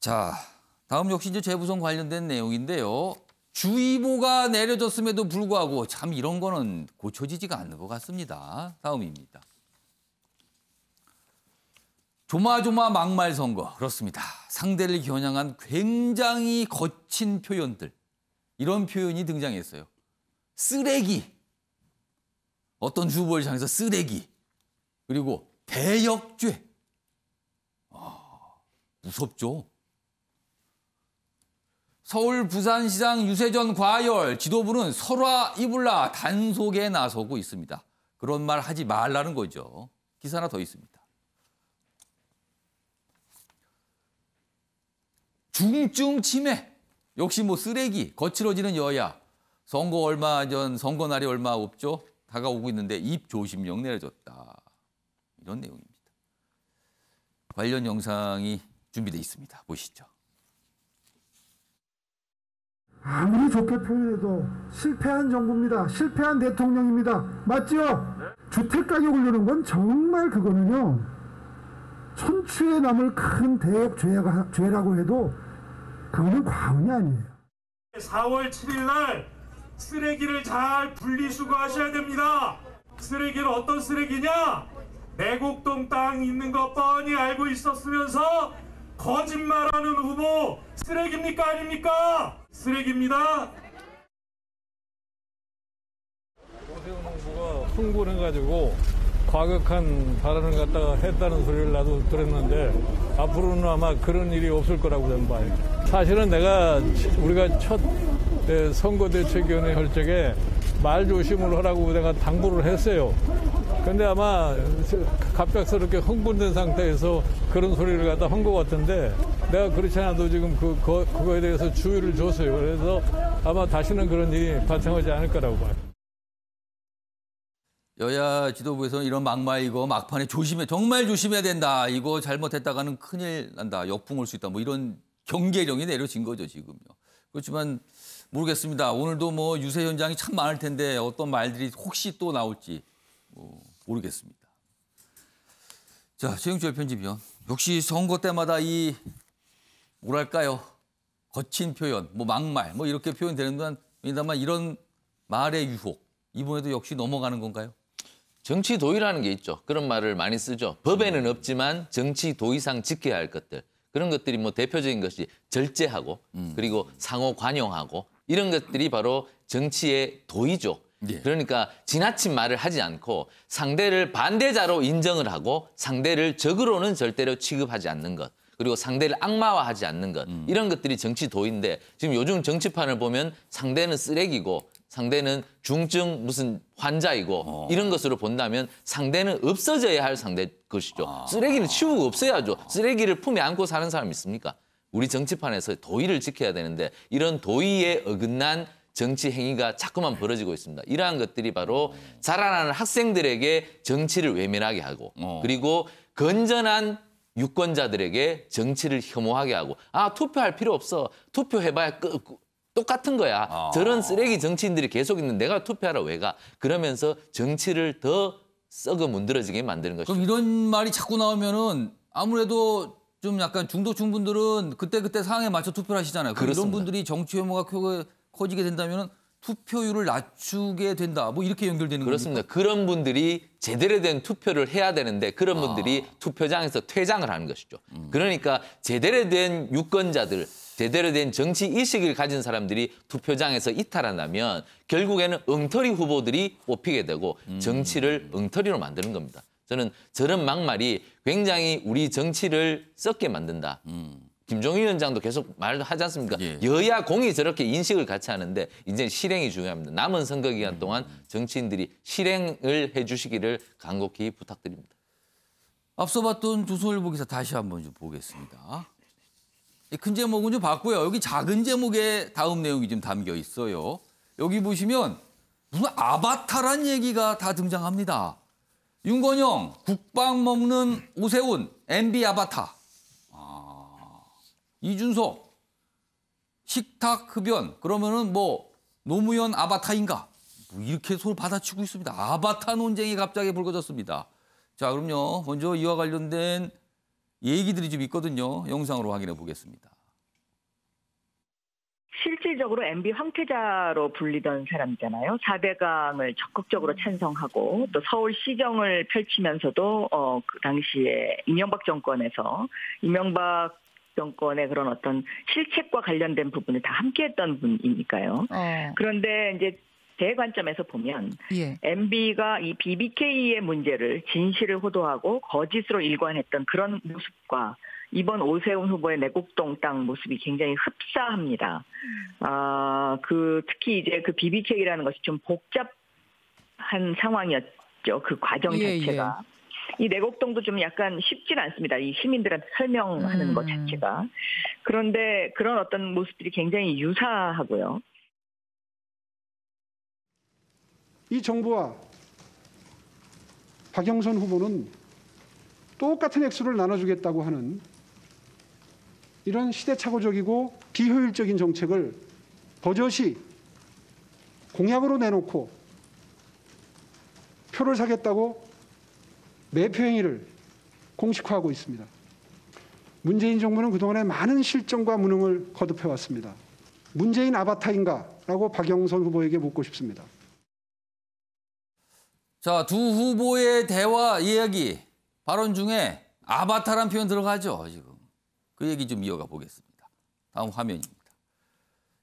자, 다음 역시 이제 재부선 관련된 내용인데요. 주의보가 내려졌음에도 불구하고 참 이런 거는 고쳐지지가 않는 것 같습니다. 다음입니다. 조마조마 막말 선거. 그렇습니다. 상대를 겨냥한 굉장히 거친 표현들. 이런 표현이 등장했어요. 쓰레기. 어떤 후보를 향해서 쓰레기. 그리고 대역죄. 무섭죠. 서울 부산시장 유세전 과열. 지도부는 설화 이불라 단속에 나서고 있습니다. 그런 말 하지 말라는 거죠. 기사 하나 더 있습니다. 중증 치매. 역시 뭐 쓰레기. 거칠어지는 여야. 선거 날이 얼마 없죠. 다가오고 있는데 입 조심령 내려졌다. 이런 내용입니다. 관련 영상이 준비되어 있습니다. 보시죠. 아무리 좋게 표현해도 실패한 정부입니다. 실패한 대통령입니다. 맞죠? 네. 주택 가격 오르는 건 정말 그거는요. 천추에 남을 큰 대역 죄라고 해도 그거는 과언이 아니에요. 4월 7일 날 쓰레기를 잘 분리수거하셔야 됩니다. 쓰레기는 어떤 쓰레기냐? 내곡동 땅 있는 거 뻔히 알고 있었으면서 거짓말하는 후보 쓰레기입니까 아닙니까? 쓰레기입니다. 오세훈 후보가 흥분을 해가지고 과격한 발언을 갖다가 했다는 소리를 나도 들었는데 앞으로는 아마 그런 일이 없을 거라고 저는 봐요. 사실은 우리가 첫 선거대책위원회 할 적에 말 조심을 하라고 내가 당부를 했어요. 근데 아마 갑작스럽게 흥분된 상태에서 그런 소리를 갖다 한 것 같은데 내가 그렇지 않아도 지금 그거에 대해서 주의를 줬어요. 그래서 아마 다시는 그런 일이 발생하지 않을 거라고 봐요. 여야 지도부에서는 이런 막말 이거 막판에 정말 조심해야 된다. 이거 잘못했다가는 큰일 난다. 역풍 올 수 있다. 뭐 이런 경계령이 내려진 거죠, 지금요. 그렇지만 모르겠습니다. 오늘도 뭐 유세 현장이 참 많을 텐데 어떤 말들이 혹시 또 나올지 모르겠습니다. 자, 최영철 편집위원. 역시 선거 때마다 뭐랄까요. 거친 표현, 막말, 이렇게 표현되는 건 입니다만 이런 말의 유혹. 이번에도 역시 넘어가는 건가요? 정치 도의라는 게 있죠. 그런 말을 많이 쓰죠. 법에는 없지만 정치 도의상 지켜야 할 것들. 그런 것들이 대표적인 것이 절제하고 그리고 상호 관용하고 이런 것들이 바로 정치의 도의죠. 예. 그러니까 지나친 말을 하지 않고 상대를 반대자로 인정을 하고 상대를 적으로는 절대로 취급하지 않는 것. 그리고 상대를 악마화하지 않는 것. 이런 것들이 정치 도의인데 지금 요즘 정치판을 보면 상대는 쓰레기고 상대는 중증 무슨 환자이고 이런 것으로 본다면 상대는 없어져야 할 상대 것이죠. 쓰레기는 치우고 없애야죠. 쓰레기를 품에 안고 사는 사람이 있습니까? 우리 정치판에서 도의를 지켜야 되는데 이런 도의에 어긋난 정치 행위가 자꾸만 벌어지고 있습니다. 이러한 것들이 바로 자라나는 학생들에게 정치를 외면하게 하고 그리고 건전한 유권자들에게 정치를 혐오하게 하고 투표할 필요 없어. 투표해봐야 똑같은 거야. 저런 쓰레기 정치인들이 계속 있는 내가 투표하러 왜 가? 그러면서 정치를 더 썩어 문드러지게 만드는 것이죠. 그럼 이런 말이 자꾸 나오면은 아무래도 좀 약간 중도층 분들은 그때 상황에 맞춰 투표를 하시잖아요. 이런 분들이 정치 혐오가 커지게 된다면 투표율을 낮추게 된다. 이렇게 연결되는 그렇습니다. 겁니까? 그런 분들이 제대로 된 투표를 해야 되는데 그런 분들이 투표장에서 퇴장을 하는 것이죠. 그러니까 제대로 된 유권자들, 제대로 된 정치 의식을 가진 사람들이 투표장에서 이탈한다면 결국에는 엉터리 후보들이 뽑히게 되고 정치를 엉터리로 만드는 겁니다. 저는 저런 막말이 굉장히 우리 정치를 썩게 만든다. 김종인 위원장도 계속 말하지 않습니까? 예. 여야 공이 저렇게 인식을 같이 하는데 이제 실행이 중요합니다. 남은 선거 기간 동안 정치인들이 실행을 해 주시기를 간곡히 부탁드립니다. 앞서 봤던 조선일보 기사 다시 한번 좀 보겠습니다. 큰 제목은 좀 봤고요. 여기 작은 제목에 다음 내용이 좀 담겨 있어요. 여기 보시면 무슨 아바타란 얘기가 다 등장합니다. 윤건영, 국방 먹는 오세훈, MB 아바타. 이준석, 식탁 흡연. 그러면은 노무현 아바타인가? 이렇게 손을 받아치고 있습니다. 아바타 논쟁이 갑자기 불거졌습니다. 자, 그럼요. 먼저 이와 관련된 얘기들이 좀 있거든요. 영상으로 확인해 보겠습니다. 실질적으로 MB 황태자로 불리던 사람이잖아요. 4대강을 적극적으로 찬성하고 또 서울시정을 펼치면서도 그 당시에 이명박 정권의 그런 어떤 실책과 관련된 부분을 다 함께했던 분이니까요. 그런데 이제 제 관점에서 보면 예. MB가 이 BBK의 문제를 진실을 호도하고 거짓으로 일관했던 그런 모습과 이번 오세훈 후보의 내곡동 땅 모습이 굉장히 흡사합니다. 특히 이제 그 BBK라는 것이 좀 복잡한 상황이었죠. 그 과정 자체가. 이 내곡동도 좀 약간 쉽지는 않습니다. 이 시민들한테 설명하는 것 자체가. 그런데 그런 어떤 모습들이 굉장히 유사하고요. 이 정부와 박영선 후보는 똑같은 액수를 나눠주겠다고 하는 이런 시대착오적이고 비효율적인 정책을 버젓이 공약으로 내놓고 표를 사겠다고 매표 행위를 공식화하고 있습니다. 문재인 정부는 그동안에 많은 실정과 무능을 거듭해왔습니다. 문재인 아바타인가? 라고 박영선 후보에게 묻고 싶습니다. 자, 두 후보의 대화 이야기, 발언 중에 아바타란 표현 들어가죠, 지금. 그 얘기 좀 이어가 보겠습니다. 다음 화면입니다.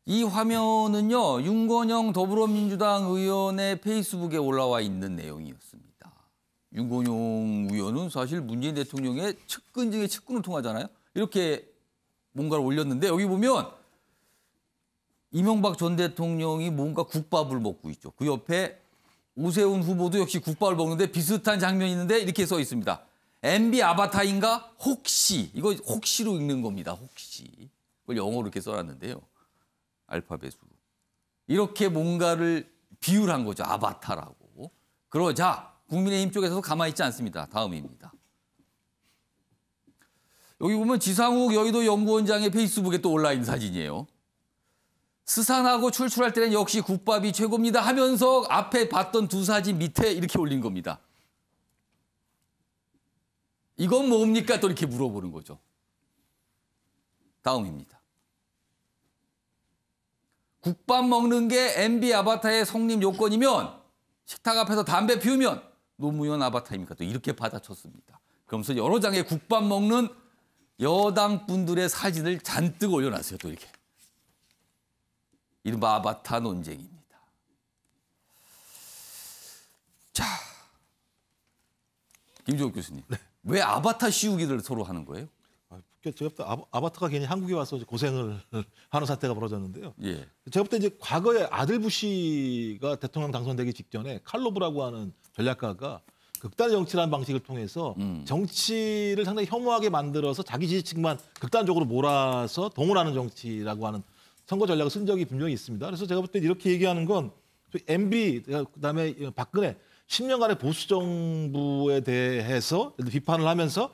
이 화면은요, 윤건영 더불어민주당 의원의 페이스북에 올라와 있는 내용이었습니다. 윤건영 의원은 사실 문재인 대통령의 측근 중에 측근을 통하잖아요. 이렇게 뭔가를 올렸는데 여기 보면 이명박 전 대통령이 뭔가 국밥을 먹고 있죠. 그 옆에 오세훈 후보도 역시 국밥을 먹는데 비슷한 장면이 있는데 이렇게 써 있습니다. MB 아바타인가? 혹시. 이거 혹시로 읽는 겁니다. 혹시. 그걸 영어로 이렇게 써놨는데요. 알파벳으로. 이렇게 뭔가를 비유한 거죠. 아바타라고. 그러자 국민의힘 쪽에서도 가만히 있지 않습니다. 다음입니다. 여기 보면 지상욱 여의도 연구원장의 페이스북에 또 올라있는 사진이에요. 스산하고 출출할 때는 역시 국밥이 최고입니다 하면서 앞에 봤던 두 사진 밑에 이렇게 올린 겁니다. 이건 뭡니까? 또 이렇게 물어보는 거죠. 다음입니다. 국밥 먹는 게 MB 아바타의 성립 요건이면 식탁 앞에서 담배 피우면 노무현 아바타입니까? 또 이렇게 받아쳤습니다. 그러면서 여러 장의 국밥 먹는 여당 분들의 사진을 잔뜩 올려놨어요. 또 이렇게. 이른바 아바타 논쟁입니다. 자, 김종욱 교수님. 네. 왜 아바타 씌우기를 서로 하는 거예요? 제가 볼 때 아바타가 괜히 한국에 와서 고생을 하는 사태가 벌어졌는데요. 예. 제가 볼 때 이제 과거에 아들 부시가 대통령 당선되기 직전에 칼로브라고 하는 전략가가 극단의 정치라는 방식을 통해서 정치를 상당히 혐오하게 만들어서 자기 지지층만 극단적으로 몰아서 동원하는 정치라고 하는 선거 전략을 쓴 적이 분명히 있습니다. 그래서 제가 볼 때 이렇게 얘기하는 건 MB 그다음에 박근혜 10년간의 보수 정부에 대해서 비판을 하면서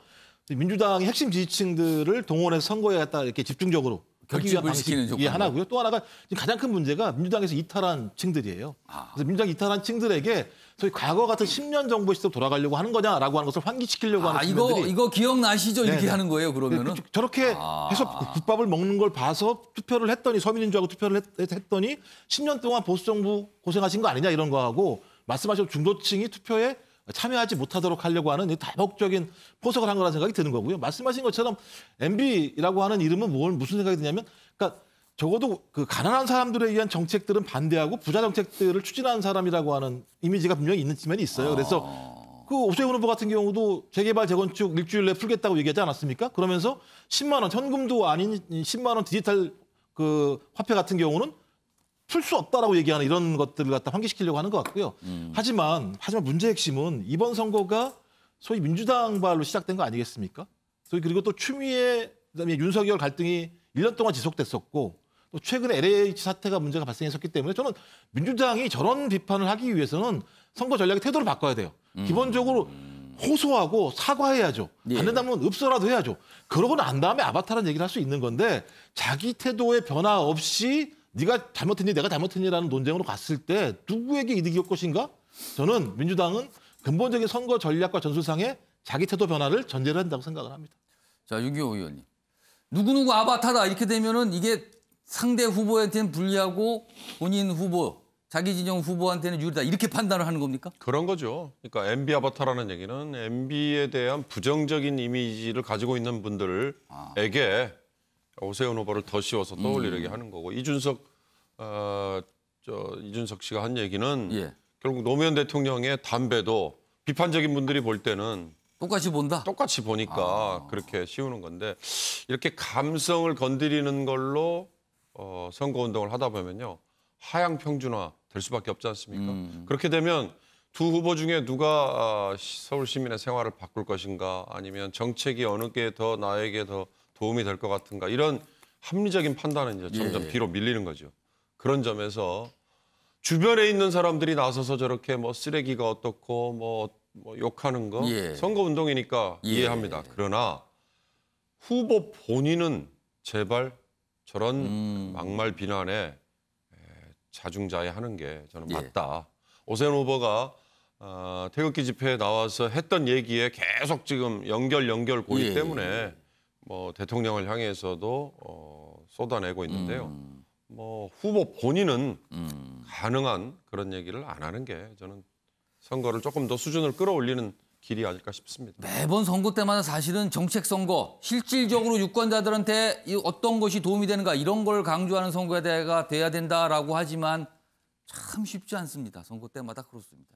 민주당의 핵심 지지층들을 동원해서 선거에 갖다 이렇게 집중적으로 결집을 시키는 조건이 하나고요. 또 하나가 가장 큰 문제가 민주당에서 이탈한 층들이에요. 그래서 민주당 이탈한 층들에게 소위 과거 같은 10년 정부 시대로 돌아가려고 하는 거냐라고 하는 것을 환기시키려고 하는 측면들이 이거 기억나시죠? 이렇게 네네. 하는 거예요, 그러면은? 저렇게 해서 국밥을 먹는 걸 봐서 투표를 했더니 서민인주하고 투표를 했더니 10년 동안 보수 정부 고생하신 거 아니냐 이런 거하고 말씀하신 중도층이 투표에 참여하지 못하도록 하려고 하는 다목적인 포석을 한 거라는 생각이 드는 거고요. 말씀하신 것처럼 MB라고 하는 이름은 무슨 생각이 드냐면, 그러니까 적어도 그 가난한 사람들에 의한 정책들은 반대하고 부자 정책들을 추진하는 사람이라고 하는 이미지가 분명히 있는 측면이 있어요. 그래서 그 오세훈 후보 같은 경우도 재개발 재건축 일주일 내에 풀겠다고 얘기하지 않았습니까? 그러면서 10만 원 현금도 아닌 10만 원 디지털 그 화폐 같은 경우는 풀 수 없다라고 얘기하는 이런 것들을 갖다 환기시키려고 하는 것 같고요. 하지만 문제의 핵심은 이번 선거가 소위 민주당발로 시작된 거 아니겠습니까? 그리고 또 추미애 그다음에 윤석열 갈등이 1년 동안 지속됐었고 또 최근에 LH 사태가 문제가 발생했었기 때문에 저는 민주당이 저런 비판을 하기 위해서는 선거 전략의 태도를 바꿔야 돼요. 기본적으로 호소하고 사과해야죠. 안 된다면 읍소라도 해야죠. 그러고 난 다음에 아바타라는 얘기를 할 수 있는 건데 자기 태도의 변화 없이 네가 잘못했니 내가 잘못했니라는 논쟁으로 갔을 때 누구에게 이득이 올 것인가? 저는 민주당은 근본적인 선거 전략과 전술상의 자기 태도 변화를 전제로 한다고 생각을 합니다. 자, 윤기호 의원님. 누구누구 아바타다 이렇게 되면은 이게 상대 후보한테는 불리하고 본인 후보, 자기 진영 후보한테는 유리다. 이렇게 판단을 하는 겁니까? 그런 거죠. 그러니까 MB 아바타라는 얘기는 MB에 대한 부정적인 이미지를 가지고 있는 분들에게 오세훈 후보를 더 씌워서 떠올리게 하는 거고 이준석 씨가 한 얘기는 예. 결국 노무현 대통령의 담배도 비판적인 분들이 볼 때는 똑같이 본다? 똑같이 보니까 그렇게 씌우는 건데 이렇게 감성을 건드리는 걸로 선거운동을 하다 보면요. 하향 평준화 될 수밖에 없지 않습니까? 그렇게 되면 두 후보 중에 누가 서울 시민의 생활을 바꿀 것인가 아니면 정책이 어느 게 더 나에게 더 도움이 될 것 같은가 이런 합리적인 판단은 이제 점점 뒤로 밀리는 거죠. 그런 점에서 주변에 있는 사람들이 나서서 저렇게 뭐 쓰레기가 어떻고 뭐 욕하는 거 선거운동이니까 이해합니다. 그러나 후보 본인은 제발 저런 막말 비난에 자중자애하는 게 저는 맞다. 오세훈 후보가 태극기 집회에 나와서 했던 얘기에 계속 지금 연결 고리 때문에 뭐 대통령을 향해서도 쏟아내고 있는데요. 뭐 후보 본인은 가능한 그런 얘기를 안 하는 게 저는 선거를 조금 더 수준을 끌어올리는 길이 아닐까 싶습니다. 매번 선거 때마다 사실은 정책 선거, 실질적으로 유권자들한테 어떤 것이 도움이 되는가 이런 걸 강조하는 선거가 돼야 된다라고 하지만 참 쉽지 않습니다. 선거 때마다 그렇습니다.